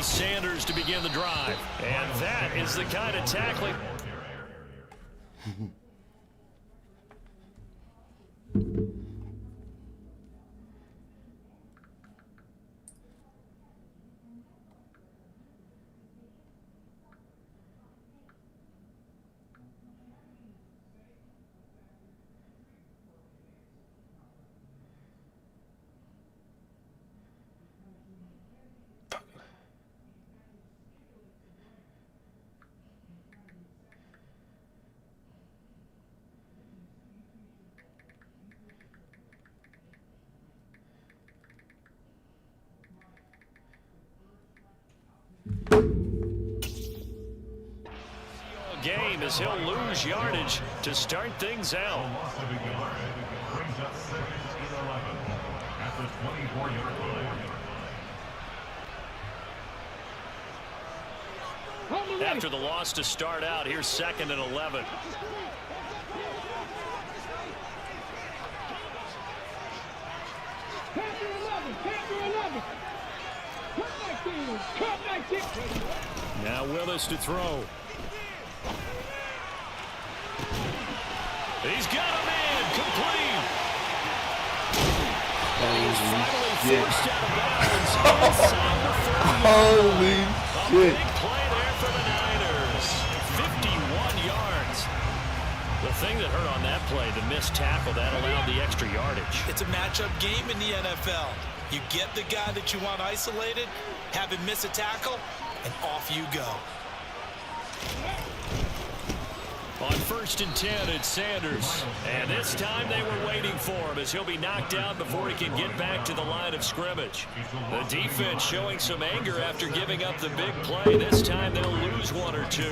be Sanders to begin the drive. And that is the kind of tackling. Game as he'll lose yardage to start things out. After the loss to start out, here's 2nd and 11. Now Willis to throw. He's got a man complete. He's finally forced out of bounds. Holy shit. A big play there for the Niners. 51 yards. The thing that hurt on that play, the missed tackle, that allowed the extra yardage. It's a matchup game in the NFL. You get the guy that you want isolated, have him miss a tackle, and off you go. On 1st and 10, it's Sanders. And this time they were waiting for him as he'll be knocked out before he can get back to the line of scrimmage. The defense showing some anger after giving up the big play. This time they'll lose 1 or 2.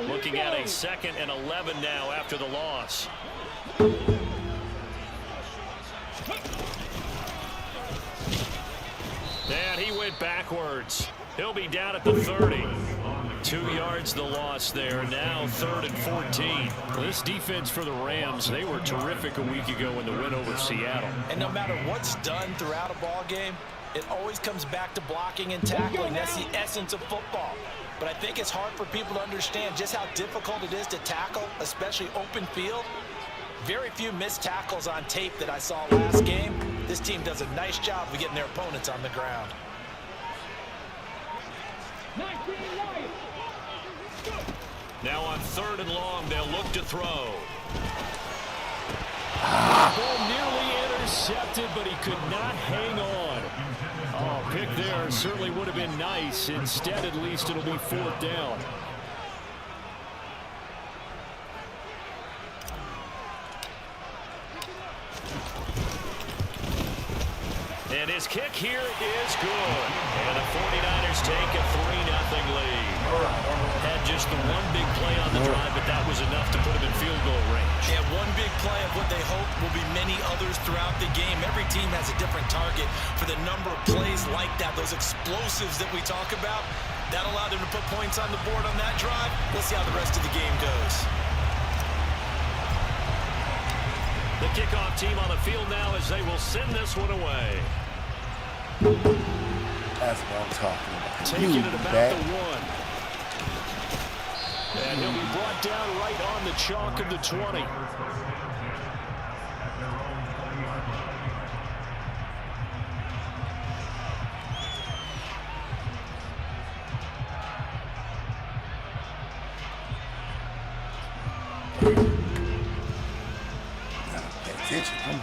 Looking at a 2nd and 11 now after the loss. And he went backwards. He'll be down at the 30. 2 yards the loss there. Now 3rd and 14. This defense for the Rams, they were terrific a week ago in the win over Seattle. And no matter what's done throughout a ball game, it always comes back to blocking and tackling. That's the essence of football. But I think it's hard for people to understand just how difficult it is to tackle, especially open field. Very few missed tackles on tape that I saw last game. This team does a nice job of getting their opponents on the ground. Now on 3rd and long, they'll look to throw. Ball nearly intercepted, but he could not hang on. Oh, pick there certainly would have been nice. Instead, at least it'll be 4th down. And his kick here is good. And the 49ers take a 3-0 lead. Had just the one big play on the drive, but that was enough to put him in field goal range. Yeah, one big play of what they hope will be many others throughout the game. Every team has a different target for the number of plays like that, those explosives that we talk about. That allowed them to put points on the board on that drive. We'll see how the rest of the game goes. The kickoff team on the field now as they will send this one away. That's what I'm talking about. Taking it about the 1. And he'll be brought down right on the chalk of the 20. Pay attention.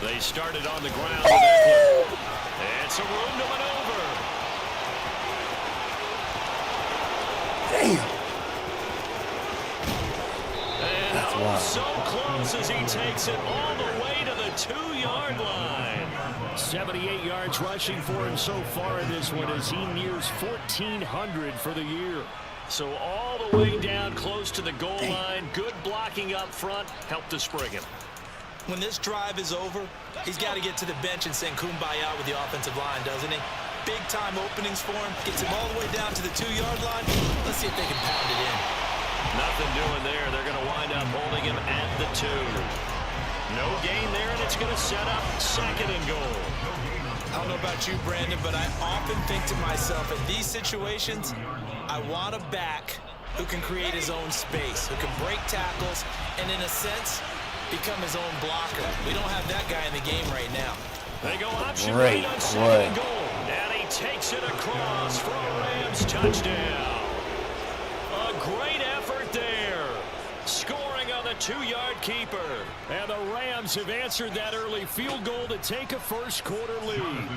They started on the ground with Eckler. It's a room to maneuver. Damn. And That's wild. so close as he takes it all the way to the 2-yard line. 78 yards rushing for him so far in this one as he nears 1,400 for the year. So all the way down close to the goal line. Good blocking up front helped to spring him. When this drive is over, he's got to get to the bench and sing kumbaya with the offensive line, doesn't he? big-time openings for him. Gets him all the way down to the 2-yard line. Let's see if they can pound it in. Nothing doing there. They're going to wind up holding him at the 2. No gain there, and it's going to set up 2nd and goal. I don't know about you, Brandon, but I often think to myself, in these situations, I want a back who can create his own space, who can break tackles, and in a sense, become his own blocker. We don't have that guy in the game right now. They go option right on 2nd and goal. And he takes it across for a Rams touchdown. A great effort there. Scoring on the 2-yard keeper. And the Rams have answered that early field goal to take a first-quarter lead.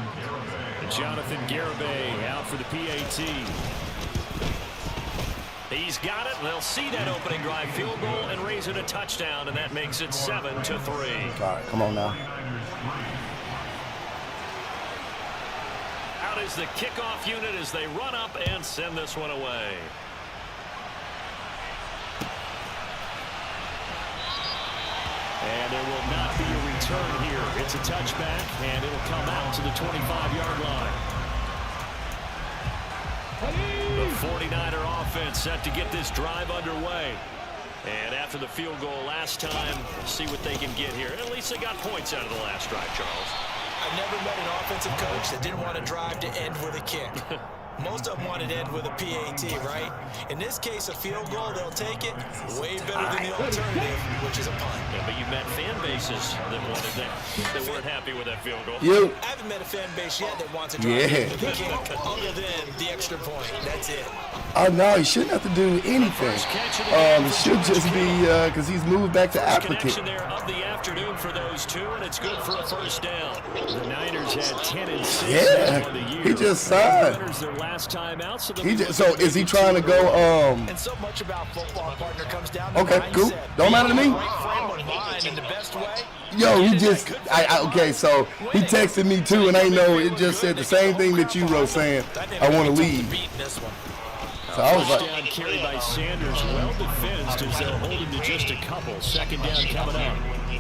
And Jonathan Garibay out for the PAT. He's got it. They'll see that opening drive field goal and raise it a touchdown, and that makes it 7-3. All right, come on now. Out is the kickoff unit as they run up and send this one away. And there will not be a return here. It's a touchback, and it'll come out to the 25-yard line. The 49er offense set to get this drive underway. And after the field goal last time, see what they can get here. At least they got points out of the last drive, Charles. I've never met an offensive coach that didn't want to drive to end with a kick. Most of them wanted to end with a PAT, right? In this case, a field goal, they'll take it. Way better than the alternative, which is a punt. Yeah, but you've met fan bases that wanted that, that weren't happy with that field goal. I haven't met a fan base yet that wants to drive with a kick other than the extra point. That's it. Oh, no, he shouldn't have to do anything. It should just be because he's moved back to applicant. Connection there of the afternoon for those two, and it's good for a first down. The Niners had 10 and 6 on the year. He just signed. Last time out, so is he trying to go? And so much about football, partner, comes down to okay, mindset. cool. Don't matter to me. In the best way. Yo, he just okay. So he texted me too, and I know it just said the same thing that you wrote, saying I want to leave. So I was like, down carry by Sanders, well defensed as they'll hold him to just a couple. 2nd down coming up.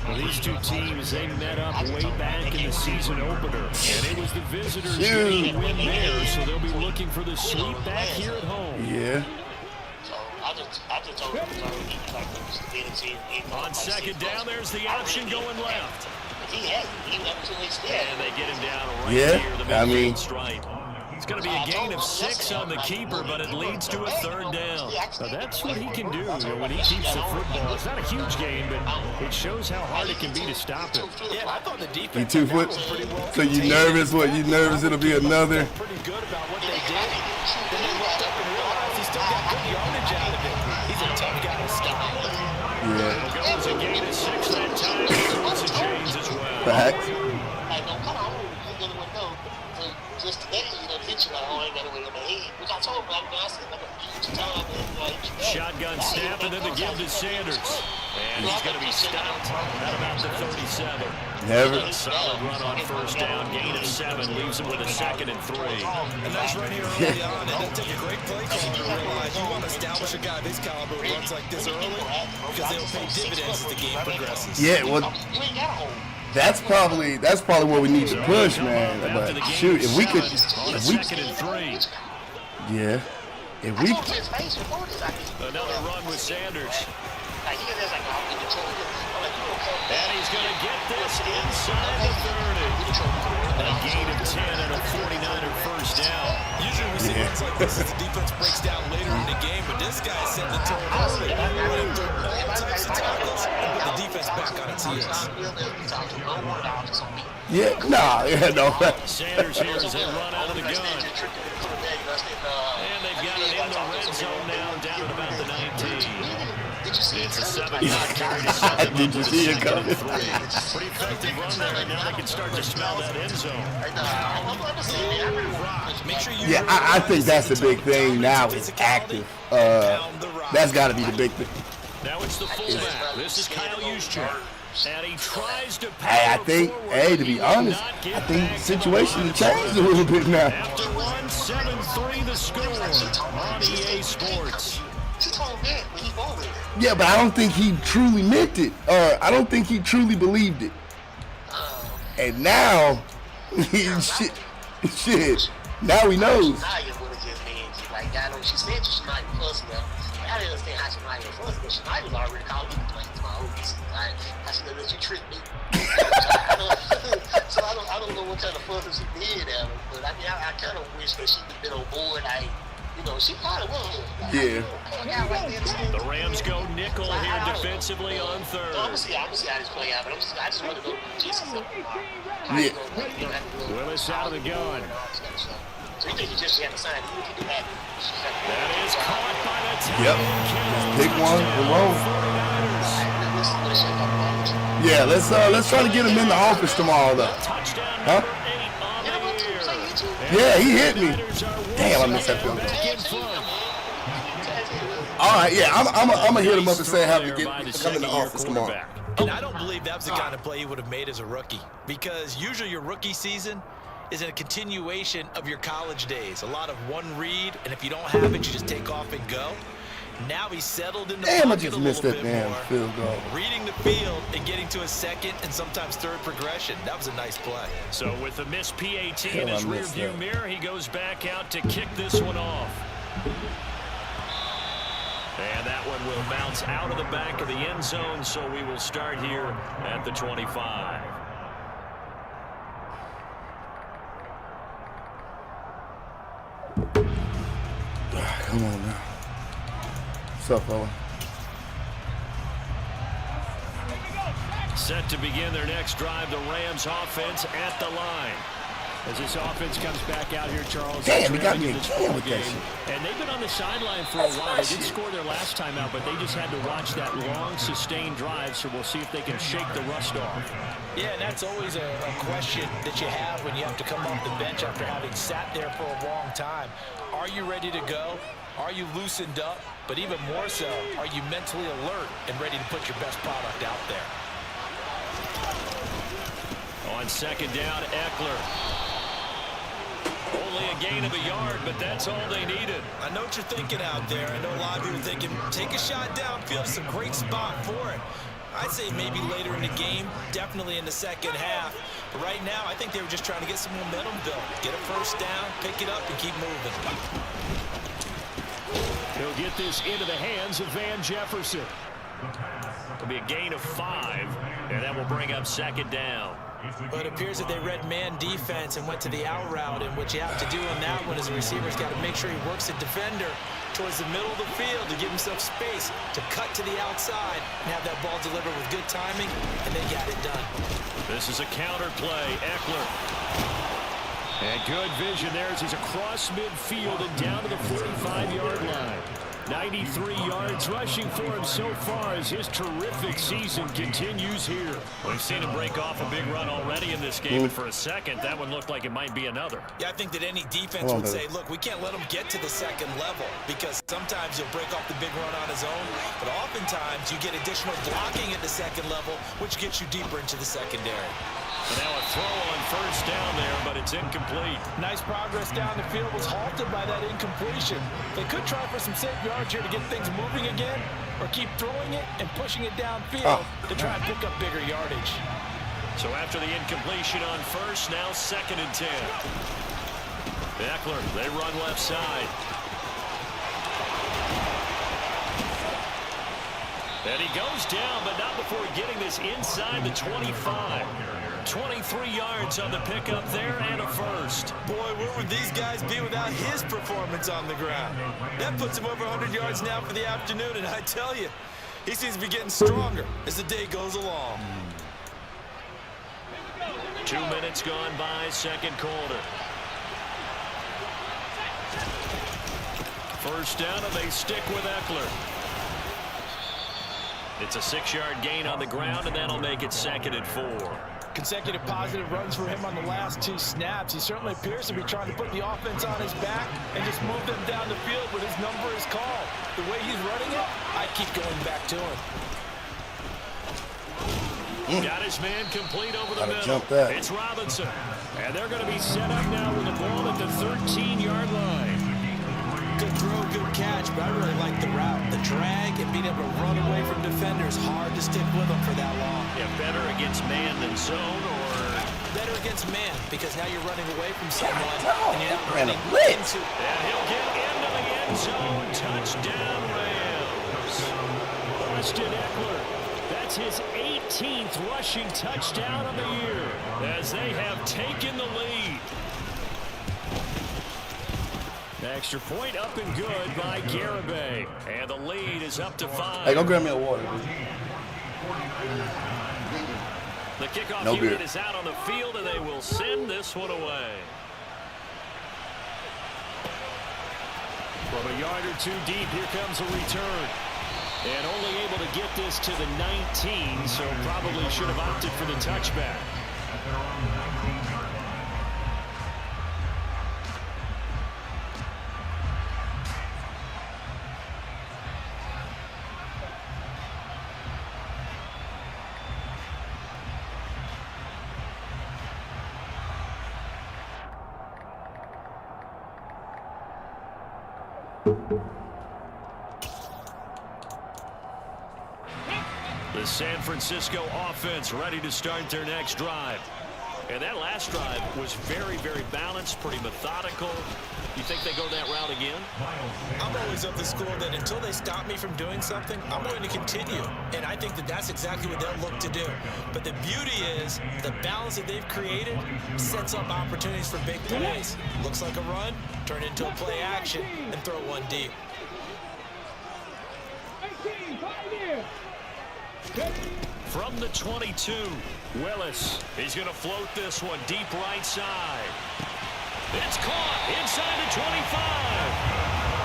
Well, these two teams, they met up way back in the season opener, and it was the visitors getting the win there, so they'll be looking for the sweep back here at home. Yeah. On 2nd down, there's the option going left. And they get him down right here, the midfield stripe. It's going to be a gain of 6 on the keeper, but it leads to a 3rd down. Now, that's what he can do when he keeps the football. It's not a huge gain, but it shows how hard it can be to stop it. Yeah, I thought the defense. You 2 foot? So you nervous? What? You nervous it'll be another? Pretty good about what they did. Then they looked up and realized he still got good yardage out of it. He's a tough guy to stop. Yeah. It goes a gain of 6 that time. It's a James as well. Facts. Just today, I ain't got to wait on my head. Which I told him, I said, like a huge time. Shotgun snap, and then the give to Sanders. And he's going to be stopped at about the 37. Never. A solid run on 1st down, gain of 7, leaves him with a 2nd and 3. A nice run here early on, and they'll take a great play call to realize you want to establish a guy of his caliber who runs like this early, because they'll pay dividends as the game progresses. Yeah, well, that's probably what we need to push, man. But shoot, if we could, yeah, if we. Another run with Sanders. And he's going to get this inside the 30. A gain of 10 and a 49er first down. Usually we see runs like this as the defense breaks down later in the game, but this guy's setting the tone early, running through all types of tackles and put the defense back on its heels. Yeah, no. Sanders here as they run out of the gun. And they've got it in the red zone now, down at about the 19. It's a 7-yard carry to set them Did you see it coming? Pretty effective run there, and now they can start to smell that end zone. Yeah, I think that's the big thing now is active. That's got to be the big thing. Now it's the fullback. This is Kyle Juszczyk. And he tries to I think, to be honest, I think the situation has changed a little bit now. After one, 7-3 the score on EA Sports. Yeah, but I don't think he truly meant it. I don't think he truly believed it. And now, shit. Now he knows. Shania would have just been like, I know she said she might be fussing her. I didn't understand how she might be fussing, but Shania was already calling me complaints to my OBC. I should have let you trick me. So I don't know what kind of fussing she did at her, but I mean, I kind of wish that she would have been on board. She probably was. The Rams go nickel here defensively on third. I'm gonna see how this play out, but I just want to know Jesus up Willis out of the gun. So you think you just have to sign it? You can do that. That is caught by the team. Yep. Pick one and roll. Yeah, let's try to get him in the office tomorrow, though. Huh? Yeah, he hit me. Damn, I missed that field goal. All right, yeah, I'm gonna hit him up and say have to come in the office tomorrow. And I don't believe that was the kind of play he would have made as a rookie, because usually your rookie season is a continuation of your college days. A lot of one read, and if you don't have it, you just take off and go. Now he's settled in the pocket I just missed that damn field goal. Reading the field and getting to a second and sometimes third progression. That was a nice play. So with the missed PAT in his rearview mirror, he goes back out to kick this one off. And that one will bounce out of the back of the end zone, so we will start here at the 25. Come on now. What's up, fella? Set to begin their next drive, the Rams offense at the line. As this offense comes back out here, Charles. Damn, he got me again with that shit. And they've been on the sideline for a while. They did score their last time out, but they just had to watch that long, sustained drive, so we'll see if they can shake the rust off. Yeah, and that's always a question that you have when you have to come off the bench after having sat there for a long time. Are you ready to go? Are you loosened up? But even more so, are you mentally alert and ready to put your best product out there? On second down, Eckler. Only a gain of a yard, but that's all they needed. I know what you're thinking out there. I know a lot of you are thinking, take a shot downfield. It's a great spot for it. I'd say maybe later in the game, definitely in the second half. But right now, I think they were just trying to get some momentum built. Get a first down, pick it up, and keep moving. He'll get this into the hands of Van Jefferson. It'll be a gain of 5, and that will bring up second down. But it appears that they read man defense and went to the out route, and what you have to do on that one is the receiver's got to make sure he works the defender towards the middle of the field to give himself space to cut to the outside and have that ball delivered with good timing, and they got it done. This is a counter play. Eckler. And good vision there as he's across midfield and down to the 45-yard line. 93 yards rushing for him so far as his terrific season continues here. We've seen him break off a big run already in this game, and for a second, that one looked like it might be another. Yeah, I think that any defense would say, look, we can't let him get to the second level, because sometimes he'll break off the big run on his own, but oftentimes you get additional blocking at the second level, which gets you deeper into the secondary. And now a throw on first down there, but it's incomplete. Nice progress down the field, was halted by that incompletion. They could try for some safe yards here to get things moving again, or keep throwing it and pushing it downfield to try and pick up bigger yardage. So after the incompletion on first, now 2nd and 10. Eckler, they run left side. And he goes down, but not before getting this inside the 25. 23 yards on the pickup there and a first. Boy, where would these guys be without his performance on the ground? That puts him over 100 yards now for the afternoon, and I tell you, he seems to be getting stronger as the day goes along. 2 minutes gone by, second quarter. First down, and they stick with Eckler. It's a 6-yard gain on the ground, and that'll make it 2nd and 4. Consecutive positive runs for him on the last 2 snaps. He certainly appears to be trying to put the offense on his back and just move them down the field when his number is called. The way he's running it, I keep going back to him. Got his man complete over the middle. It's Robinson. And they're going to be set up now with the ball at the 13-yard line. Good throw, good catch, but I really like the route. The drag and being able to run away from defenders, hard to stick with them for that long. Yeah, better against man than zone, or? Better against man because now you're running away from someone and you're not running into. And he'll get into the end zone. Touchdown, Rams. Austin Eckler. That's his 18th rushing touchdown of the year as they have taken the lead. Extra point up and good by Garibay. And the lead is up to 5. Hey, go grab me a water, dude. The kickoff No unit beer. is out on the field, and they will send this one away. From a yard or two deep, here comes a return. And only able to get this to the 19, so probably should have opted for the touchback. The San Francisco offense ready to start their next drive. And that last drive was very, very balanced, pretty methodical. You think they go that route again? I'm always of the school that until they stop me from doing something, I'm going to continue. And I think that that's exactly what they'll look to do. But the beauty is the balance that they've created sets up opportunities for big plays. Looks like a run, turn it into a play action, and throw one deep. From the 22, Willis. He's going to float this one deep right side. It's caught inside the 25.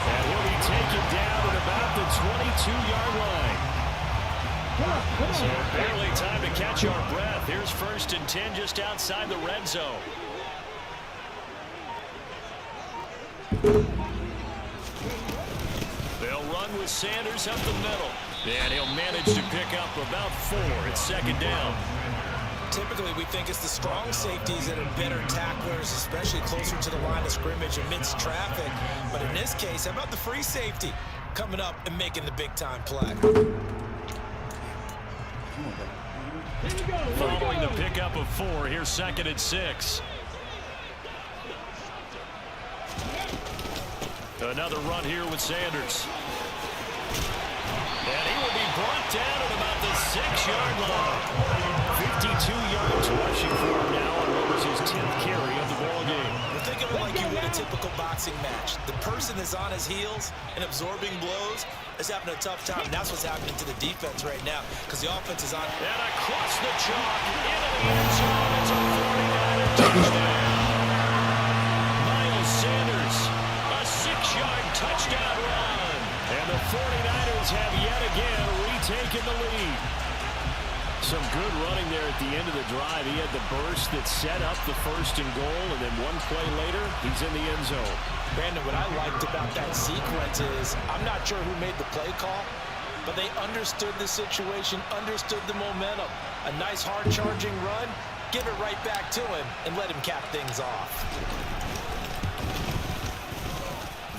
And he'll be taken down at about the 22-yard line. So barely time to catch our breath. Here's 1st and 10 just outside the red zone. They'll run with Sanders up the middle. And he'll manage to pick up about 4. It's 2nd down. Typically, we think it's the strong safeties that are better tacklers, especially closer to the line of scrimmage amidst traffic. But in this case, how about the free safety coming up and making the big-time play? Following the pickup of 4, here's 2nd and 6. Another run here with Sanders. And he will be brought down at about the 6-yard line. 52 yards rushing for him now on what was his 10th carry of the ball game. We're thinking of like you would a typical boxing match. The person is on his heels and absorbing blows is having a tough time. And that's what's happening to the defense right now because the offense is on. And across the chalk into the end zone. It's a 49er touchdown. Miles Sanders, a 6-yard touchdown run. And the 49ers have yet again retaken the lead. Some good running there at the end of the drive. He had the burst that set up the 1st and goal, and then one play later, he's in the end zone. Brandon, what I liked about that sequence is I'm not sure who made the play call, but they understood the situation, understood the momentum. A nice hard-charging run, give it right back to him, and let him cap things off.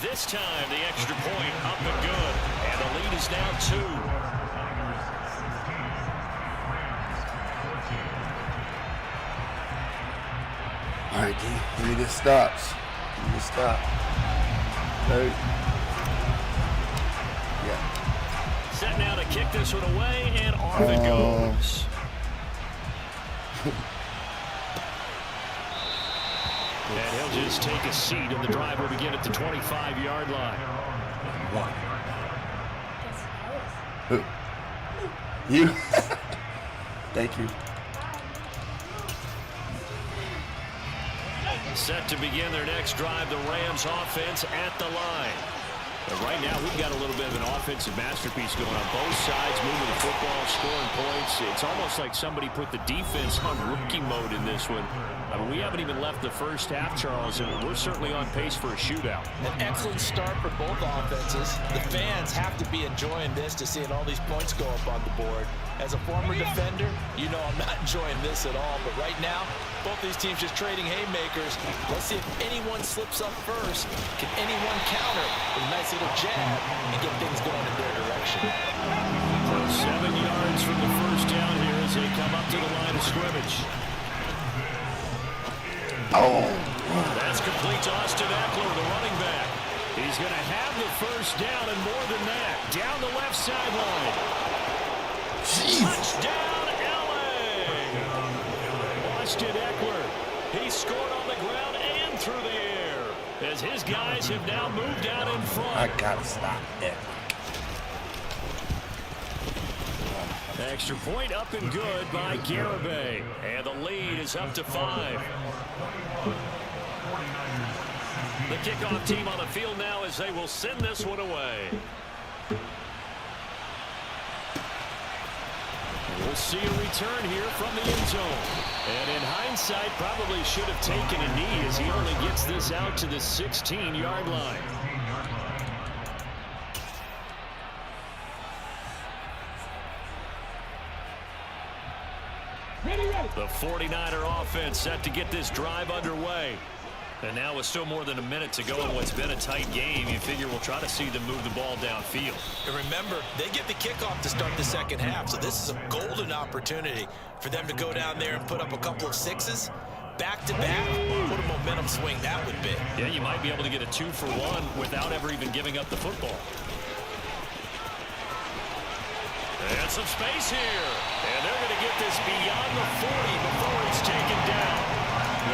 This time, the extra point up and good. And the lead is now 2. All right, D. Give me this stops. Give me this stop. 30. Yeah. Set now to kick this one away, and off it goes. And he'll just take a seat, and the drive will begin at the 25-yard line. 1. Who? You? Thank you. Set to begin their next drive, the Rams offense at the line. But right now, we've got a little bit of an offensive masterpiece going on both sides, moving the football, scoring points. It's almost like somebody put the defense on rookie mode in this one. I mean, we haven't even left the first half, Charles, and we're certainly on pace for a shootout. An excellent start for both offenses. The fans have to be enjoying this to seeing all these points go up on the board. As a former defender, you know I'm not enjoying this at all. But right now, both these teams just trading haymakers. Let's see if anyone slips up first. Can anyone counter with a nice little jab and get things going in their direction? 7 yards from the first down here as they come up to the line of scrimmage. Oh. That's complete to Austin Eckler, the running back. He's going to have the first down and more than that. Down the left sideline. Touchdown, L.A. Austin Eckler. He scored on the ground and through the air as his guys have now moved out in front. I got to stop that. Extra point up and good by Garibay. And the lead is up to 5. The kickoff team on the field now as they will send this one away. We'll see a return here from the end zone. And in hindsight, probably should have taken a knee as he only gets this out to the 16-yard line. The 49er offense set to get this drive underway. And now with still more than a minute to go in what's been a tight game, you figure we'll try to see them move the ball downfield. And remember, they get the kickoff to start the second half, so this is a golden opportunity for them to go down there and put up a couple of sixes. Back-to-back, what a momentum swing that would be. Yeah, you might be able to get a 2-for-1 without ever even giving up the football. And some space here. And they're going to get this beyond the 40 before it's taken down.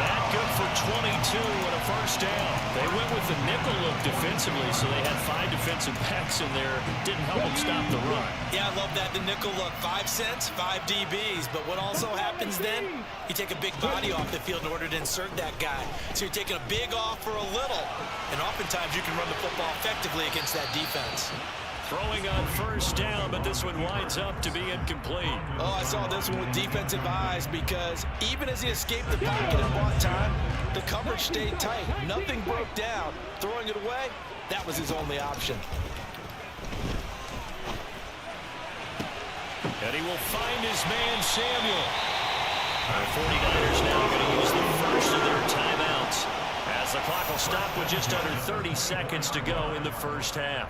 That good for 22 and a first down. They went with the nickel look defensively, so they had 5 defensive backs in there. Didn't help them stop the run. Yeah, I love that, the nickel look. 5 cents, 5 DBs. But what also happens then, you take a big body off the field in order to insert that guy. So you're taking a big off for a little. And oftentimes you can run the football effectively against that defense. Throwing on first down, but this one winds up to be incomplete. Oh, I saw this one with defensive eyes because even as he escaped the pocket and bought time, the coverage stayed tight. Nothing broke down. Throwing it away, that was his only option. And he will find his man, Samuel. The 49ers now going to use the first of their timeouts as the clock will stop with just under 30 seconds to go in the first half.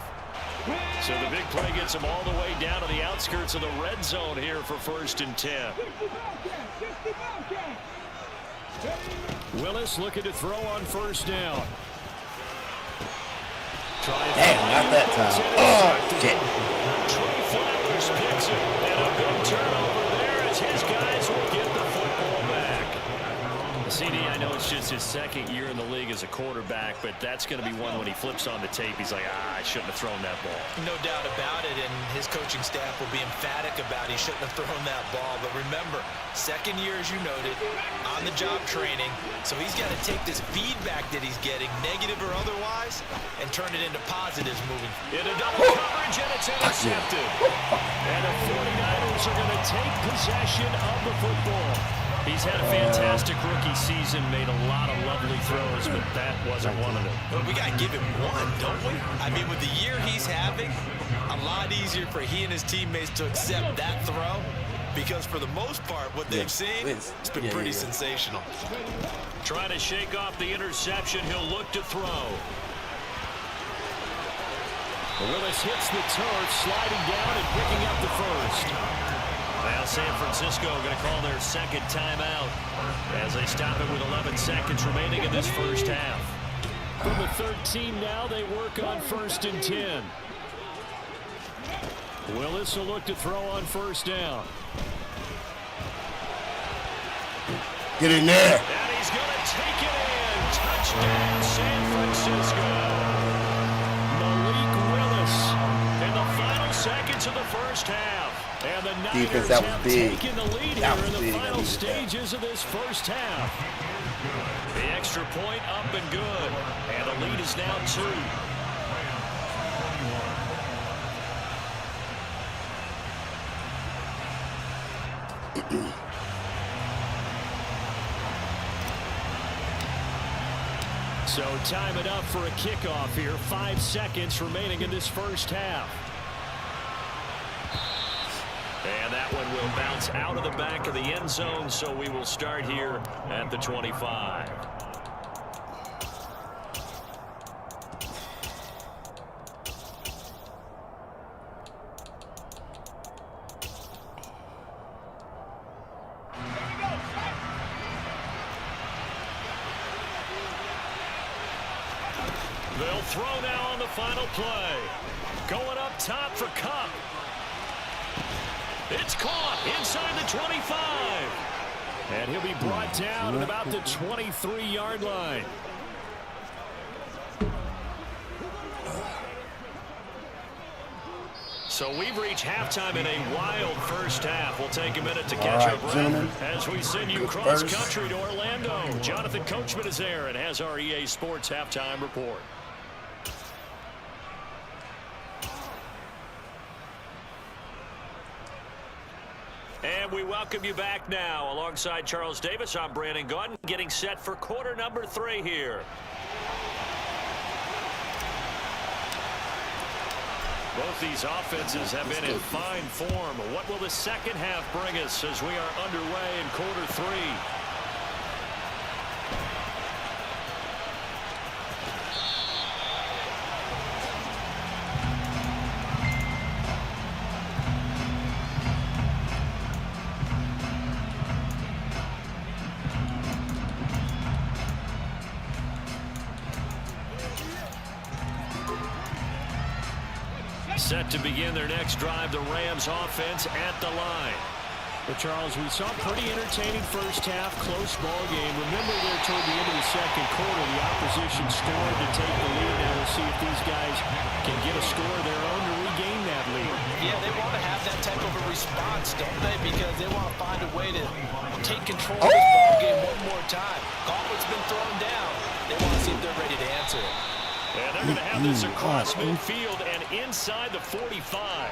So the big play gets him all the way down to the outskirts of the red zone here for 1st and 10. Willis looking to throw on first down. Damn, not that time. Oh, shit. Trey Flowers picks it, and a big turnover there as his guys will get the football back. CD, I know it's just his second year in the league as a quarterback, but that's going to be one when he flips on the tape, he's like, I shouldn't have thrown that ball. No doubt about it, and his coaching staff will be emphatic about he shouldn't have thrown that ball. But remember, second year, as you noted, on-the-job training, so he's got to take this feedback that he's getting, negative or otherwise, and turn it into positives moving. Into double coverage, and it's intercepted. And the 49ers are going to take possession of the football. He's had a fantastic rookie season, made a lot of lovely throws, but that wasn't one of them. Well, we got to give him one, don't we? I mean, with the year he's having, a lot easier for he and his teammates to accept that throw because for the most part, what they've seen, it's been pretty sensational. Trying to shake off the interception, he'll look to throw. Willis hits the turf, sliding down and picking up the first. Now San Francisco going to call their second timeout as they stop it with 11 seconds remaining in this first half. From the 13 now, they work on 1st and 10. Willis will look to throw on first down. Get in there. And he's going to take it in. Touchdown, San Francisco. Malik Willis in the final seconds of the first half. And the Niners have taken the lead here in the final stages of this first half. The extra point up and good. And the lead is now 2. So time it up for a kickoff here. 5 seconds remaining in this first half. And that one will bounce out of the back of the end zone, so we will start here at the 25. throw now on the final play. Going up top for Cup. It's caught inside the 25. And he'll be brought down at about the 23-yard line. So we've reached halftime in a wild first half. We'll take a minute to catch up as we send you cross-country to Orlando. Jonathan Coachman is there and has our EA Sports halftime report. And we welcome you back now. Alongside Charles Davis, I'm Brandon Gaudin, getting set for quarter number 3 here. Both these offenses have been in fine form. What will the second half bring us as we are underway in quarter 3? Set to begin their next drive, the Rams offense at the line. But Charles, we saw a pretty entertaining first half, close ball game. Remember there toward the end of the second quarter, the opposition scored to take the lead. Now we'll see if these guys can get a score of their own to regain that lead. Yeah, they want to have that type of a response, don't they? Because they want to find a way to take control of this ball game one more time. Gauntlet's been thrown down. They want to see if they're ready to answer it. And they're going to have this across midfield and inside the 45.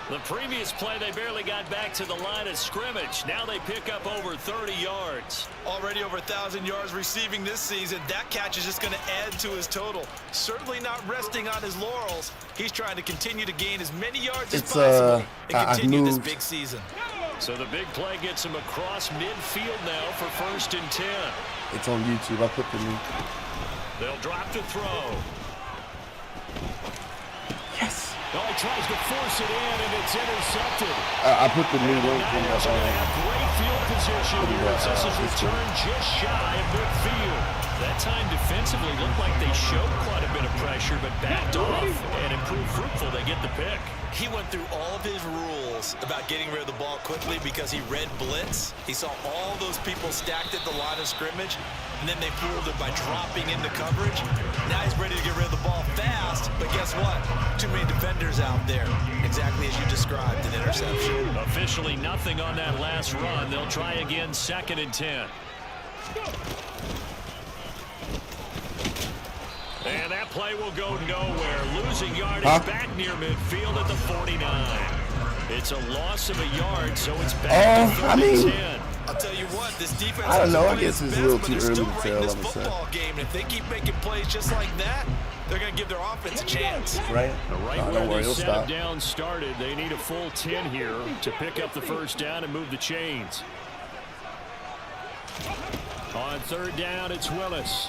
The previous play, they barely got back to the line of scrimmage. Now they pick up over 30 yards. Already over 1,000 yards receiving this season. That catch is just going to add to his total. Certainly not resting on his laurels. He's trying to continue to gain as many yards as possible and continue this big season. So the big play gets him across midfield now for 1st and 10. It's on YouTube. I put the link. They'll drop to throw. Yes. Oh, he tries to force it in, and it's intercepted. I put the new link in the great field position here as this is returned just shy of midfield. That time defensively looked like they showed quite a bit of pressure, but backed off and improved fruitful. They get the pick. He went through all of his rules about getting rid of the ball quickly because he read blitz. He saw all those people stacked at the line of scrimmage, and then they fooled him by dropping into coverage. Now he's ready to get rid of the ball fast, but guess what? Too many defenders out there. Exactly as you described, an interception. Officially nothing on that last run. They'll try again, 2nd and 10. And that play will go nowhere. Losing yardage back near midfield at the 49. It's a loss of a yard, so it's back to 3rd and 10. I'll tell you what, this defense. I don't know. I guess it's a little too early to tell. This football game, and if they keep making plays just like that, they're going to give their offense a chance. Right. Where the setup down started, they need a full 10 here to pick up the 1st down and move the chains. On 3rd down, it's Willis.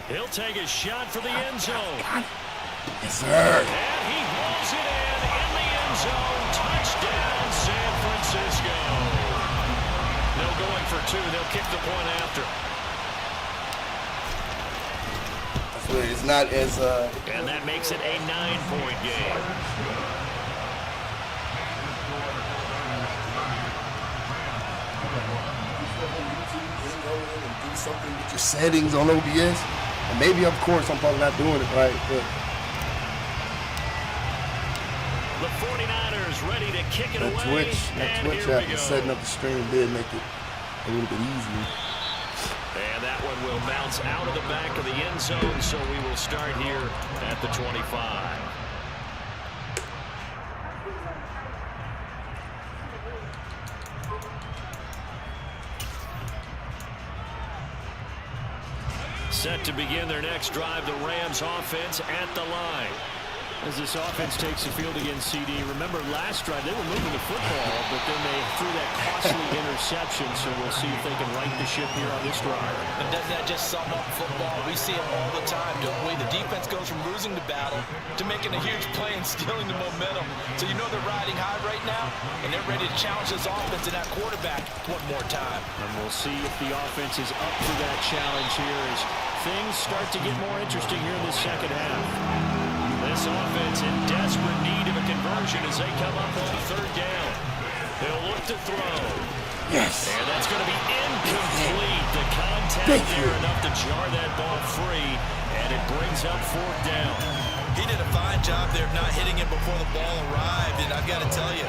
He'll take a shot for the end zone. Yes, sir. And he hauls it in the end zone. Touchdown, San Francisco. No going for 2. They'll kick the point after. It's not as and that makes it a 9-point game. Do something with your settings on OBS. And maybe, of course, I'm probably not doing it right, but the 49ers ready to kick it away. That Twitch after setting up the stream did make it a little bit easier. And that one will bounce out of the back of the end zone, so we will start here at the 25. Set to begin their next drive, the Rams offense at the line. As this offense takes the field against CD, remember last drive they were moving the football, but then they threw that costly interception, so we'll see if they can right the ship here on this drive. And doesn't that just sum up football? We see it all the time, don't we? The defense goes from losing the battle to making a huge play and stealing the momentum. So you know they're riding high right now, and they're ready to challenge this offense and that quarterback one more time. And we'll see if the offense is up for that challenge here as things start to get more interesting here in the second half. This offense in desperate need of a conversion as they come up on third down. They'll look to throw. Yes. And that's going to be incomplete. The contact there enough to jar that ball free, and it brings up fourth down. He did a fine job there of not hitting him before the ball arrived, and I've got to tell you,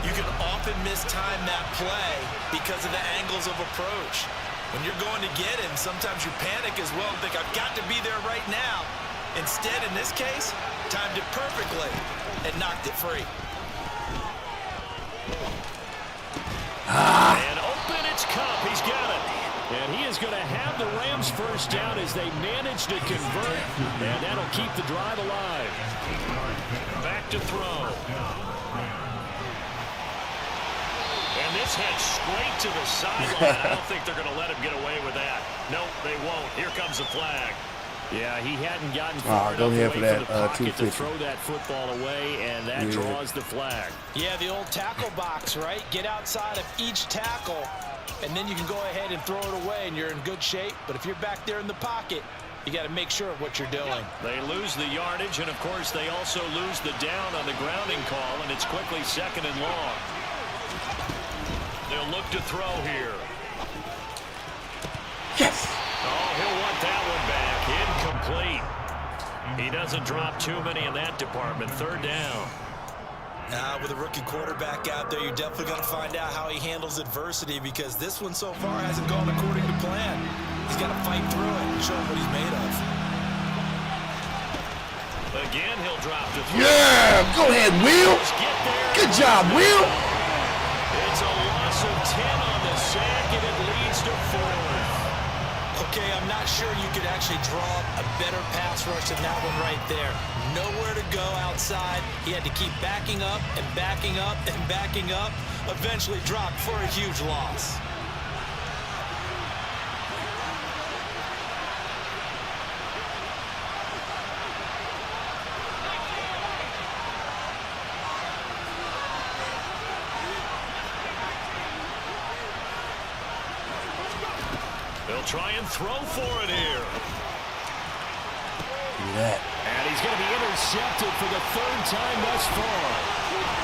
you can often mistime that play because of the angles of approach. When you're going to get him, sometimes you panic as well and think, I've got to be there right now. Instead, in this case, timed it perfectly and knocked it free. And open, it's Cup. He's got it. And he is going to have the Rams first down as they manage to convert. And that'll keep the drive alive. Back to throw. And this head straight to the sideline. I don't think they're going to let him get away with that. Nope, they won't. Here comes the flag. Yeah, he hadn't gotten far enough away from the pocket to throw that football away, and that draws the flag. Yeah, the old tackle box, right? Get outside of each tackle, and then you can go ahead and throw it away, and you're in good shape. But if you're back there in the pocket, you got to make sure of what you're doing. They lose the yardage, and, of course, they also lose the down on the grounding call, and it's quickly second and long. They'll look to throw here. Yes. Oh, he'll want that one back. Incomplete. He doesn't drop too many in that department. Third down. With a rookie quarterback out there, you're definitely going to find out how he handles adversity, because this one so far hasn't gone according to plan. He's got to fight through it and show him what he's made of. Again, he'll drop the throw. Yeah, go ahead, Will. Good job, Will. It's a loss of 10 on the sack, and it leads to 4. Okay, I'm not sure you could actually draw up a better pass rush than that one right there. Nowhere to go outside. He had to keep backing up and backing up and backing up. Eventually dropped for a huge loss. They'll try and throw for it here. Look at that. And he's going to be intercepted for the third time thus far.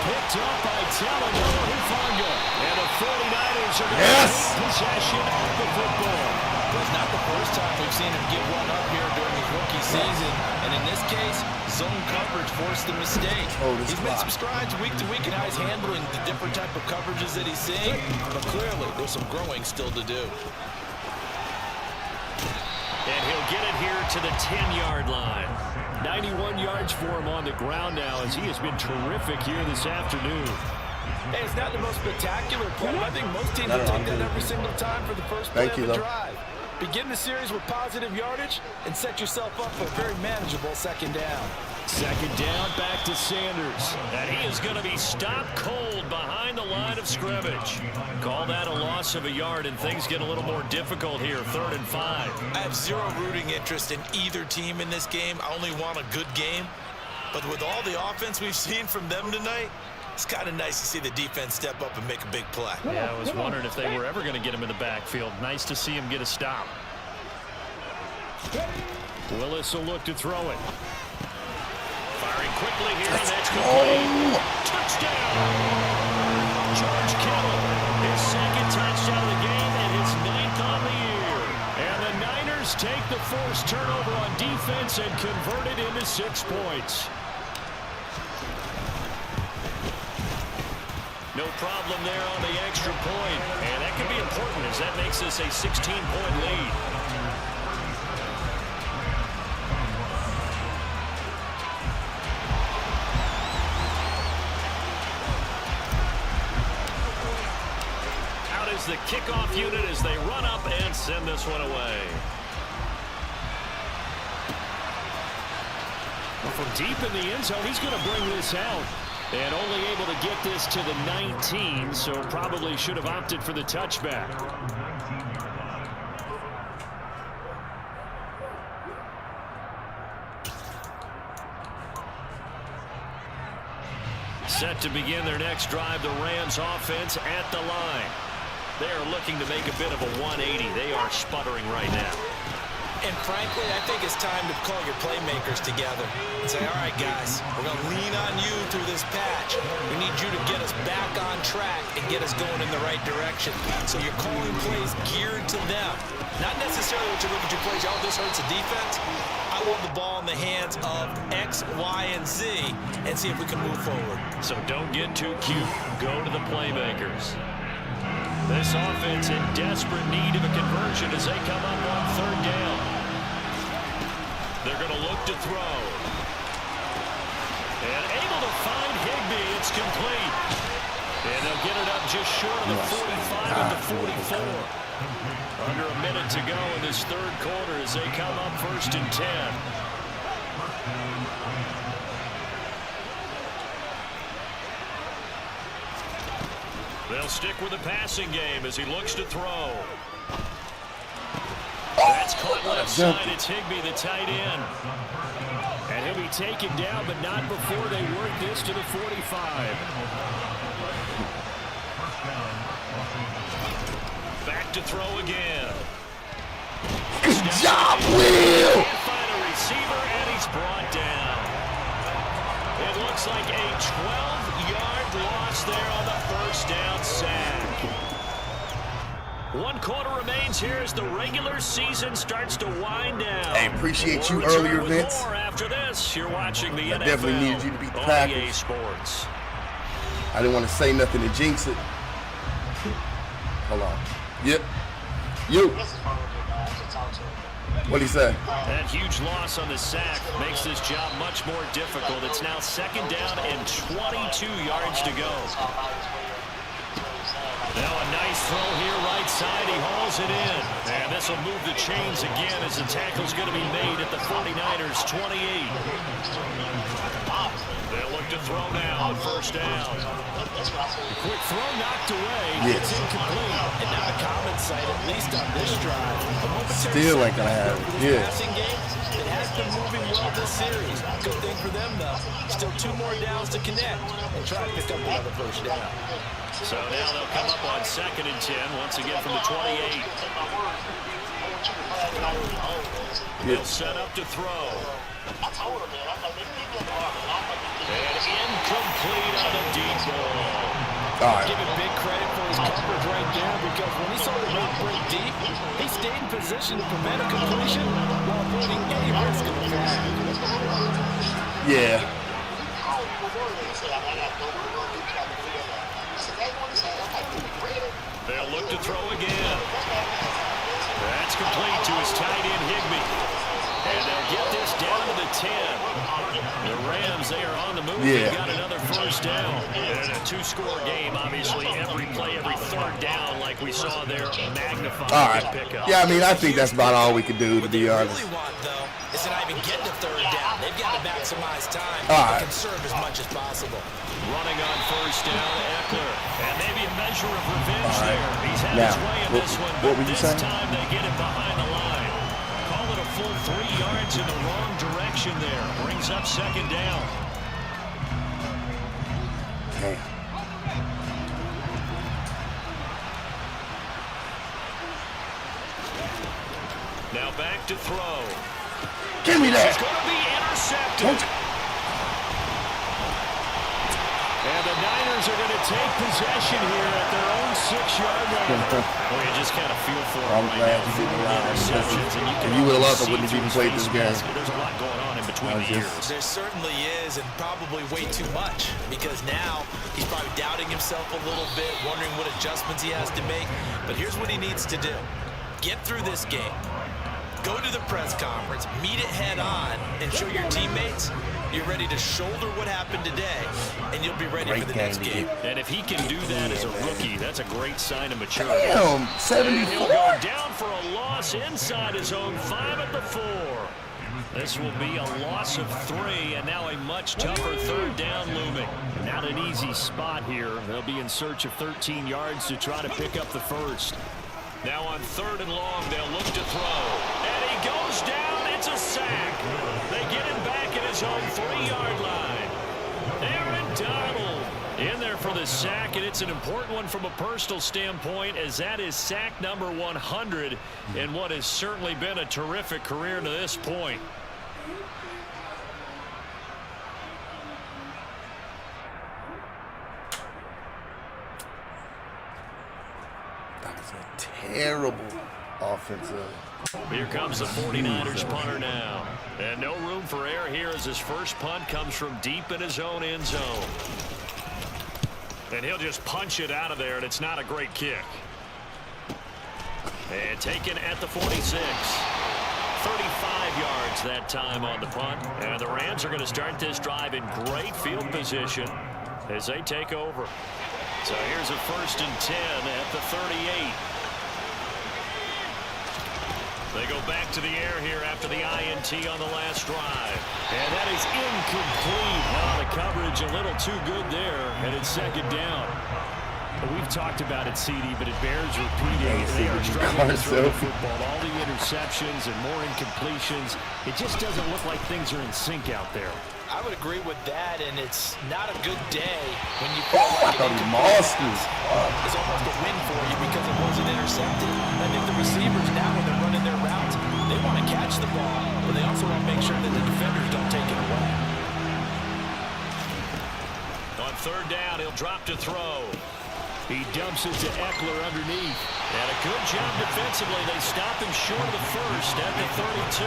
Picked up by Talanoa Hufanga. And the 49ers are going to take possession of the football. It's not the first time we've seen him give one up here during his rookie season. And in this case, zone coverage forced the mistake. He's made some strides week to week in how he's handling the different type of coverages that he's seeing. But clearly, there's some growing still to do. And he'll get it here to the 10-yard line. 91 yards for him on the ground now, as he has been terrific here this afternoon. Hey, it's not the most spectacular play. I think most teams will take that every single time for the first play of the drive. Begin the series with positive yardage and set yourself up for a very manageable second down. Second down, back to Sanders. And he is going to be stopped cold behind the line of scrimmage. Call that a loss of a yard, and things get a little more difficult here. 3rd and 5. I have zero rooting interest in either team in this game. I only want a good game. But with all the offense we've seen from them tonight, it's kind of nice to see the defense step up and make a big play. Yeah, I was wondering if they were ever going to get him in the backfield. Nice to see him get a stop. Willis will look to throw it. Firing quickly here, and that's complete. Touchdown! George Kittle, his second touchdown of the game and his 9th on the year. And the Niners take the first turnover on defense and convert it into 6 points. No problem there on the extra point. And that could be important, as that makes this a 16-point lead. The kickoff unit as they run up and send this one away. Well, from deep in the end zone, he's going to bring this out. And only able to get this to the 19, so probably should have opted for the touchback. Set to begin their next drive, the Rams offense at the line. They are looking to make a bit of a 180. They are sputtering right now. And frankly, I think it's time to call your playmakers together and say, all right, guys, we're going to lean on you through this patch. We need you to get us back on track and get us going in the right direction. So you're calling plays geared to them. Not necessarily what you look at your plays, oh, this hurts the defense. I want the ball in the hands of X, Y, and Z and see if we can move forward. So don't get too cute. Go to the playmakers. This offense in desperate need of a conversion as they come up on third down. They're going to look to throw. And able to find Higbee. It's complete. And they'll get it up just short of the 45 at the 44. Under a minute to go in this third quarter as they come up 1st and 10. They'll stick with the passing game as he looks to throw. That's caught left side. It's Higbee, the tight end. And he'll be taken down, but not before they work this to the 45. Back to throw again. Good job, Will! Can't find a receiver, and he's brought down. It looks like a 12-yard loss there on the first down sack. 1 quarter remains here as the regular season starts to wind down. Hey, appreciate you earlier, Vince. More after this, you're watching the NFL. Definitely needed you to beat the Packers. EA Sports. I didn't want to say nothing to jinx it. Hold on. Yep. You. What'd he say? That huge loss on the sack makes this job much more difficult. It's now 2nd down and 22 yards to go. Now a nice throw here right side. He hauls it in. And this will move the chains again as the tackle's going to be made at the 49ers 28. They'll look to throw now on 1st down. Quick throw knocked away. Yes. It's incomplete. And not a common sight, at least on this drive. Still ain't gonna happen. Yeah. Passing game, it has been moving well this series. Good thing for them, though. Still 2 more downs to connect and try to pick up another 1st down. So now they'll come up on 2nd and 10, once again from the 28. They'll set up to throw. And incomplete on a deep ball. All right. Give him big credit for his coverage right there, because when he saw the route break deep, he stayed in position to prevent a completion while avoiding any risk of a flag. Yeah. They'll look to throw again. That's complete to his tight end, Higbee. And they'll get this down to the 10. The Rams, they are on the move. Yeah. They got another 1st down. And a 2-score game, obviously. Every play, every 3rd down, like we saw there, magnified All right. pickup. Yeah, I mean, I think that's about all we could do, to What be they honest. really want, though, is to not even get to 3rd down. They've got to maximize time All and right. conserve as much as possible. Running on 1st down, Eckler. And maybe a measure of revenge All right. there. He's had Now, his way in this one, what but were you this saying? time they get it behind the line. Call it a full 3 yards in the wrong direction there. Brings up 2nd down. Damn. Now back to throw. Give me He's that. going to be intercepted. And the Niners are going to take possession here at their own 6-yard line. Well, you just kind of feel for I'm him glad right you didn't now. lie. Interceptions, and If you would've lost, I see wouldn't have even through played his this game. face mask. There's a lot going on in between the years. There certainly is, and probably way too much, because now he's probably doubting himself a little bit, wondering what adjustments he has to make. But here's what he needs to do. Get through this game. Go to the press conference, meet it head on, and show your teammates you're ready to shoulder what happened today, and you'll be ready for the next game. And if he can do that as a rookie, that's a great sign of maturity. Damn, And he'll 74. go down for a loss inside his own 5 at the 4. This will be a loss of 3, and now a much tougher 3rd down looming. Not an easy spot here. They'll be in search of 13 yards to try to pick up the 1st. Now on 3rd and long, they'll look to throw. And he goes down. It's a sack. They get him back at his own 3-yard line. Aaron Donald in there for the sack, and it's an important one from a personal standpoint, as that is sack number 100 in what has certainly been a terrific career to this point. That was a terrible offensive. Here comes the 49ers punter now. And no room for error here as his first punt comes from deep in his own end zone. And he'll just punch it out of there, and it's not a great kick. And taken at the 46. 35 yards that time on the punt. And the Rams are going to start this drive in great field position as they take over. So here's a 1st and 10 at the 38. They go back to the air here after the INT on the last drive. And that is incomplete. The coverage a little too good there, and it's 2nd down. Well, we've talked about it, CD, but it bears repeating. They are struggling to throw the football. All the interceptions and more incompletions. It just doesn't look like things are in sync out there. I would agree with that, and it's not a good day when you feel like monsters. It's almost a win for you because it wasn't intercepted. I think the receivers now, when they're running their routes, they want to catch the ball, but they also want to make sure that the defenders don't take it away. On 3rd down, he'll drop to throw. He dumps it to Eckler underneath. And a good job defensively. They stop him short of the 1st at the 32.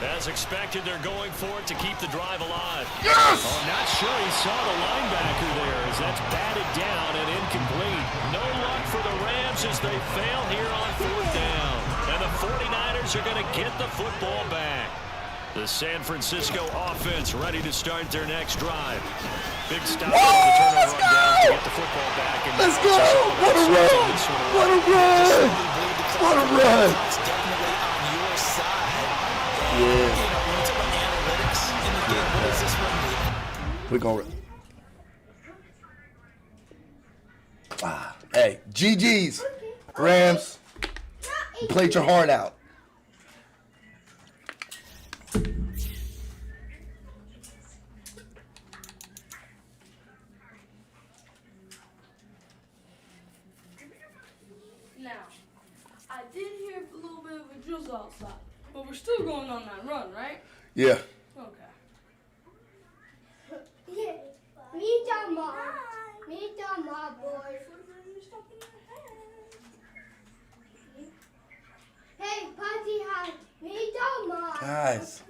As expected, they're going for it to keep the drive alive. Yes! I'm not sure he saw the linebacker there as that's batted down and incomplete. No luck for the Rams as they fail here on 4th down. And the 49ers are going to get the football back. The San Francisco offense ready to start their next drive. Big stop on the turnover on downs to get the football back. And let's go! What a run! What a run! What a run! It's definitely on your side. Yeah. You know, when you talk about analytics in the game, what does this one mean? We're going. Hey, GG's, Rams. You played your heart out. Now, I did hear a little bit of a drizzle outside, but we're still going on that run, right? Yeah. Okay. Yeah. Meet your mom. Meet your mom, boy. Hey, party high. Meet your mom. Guys.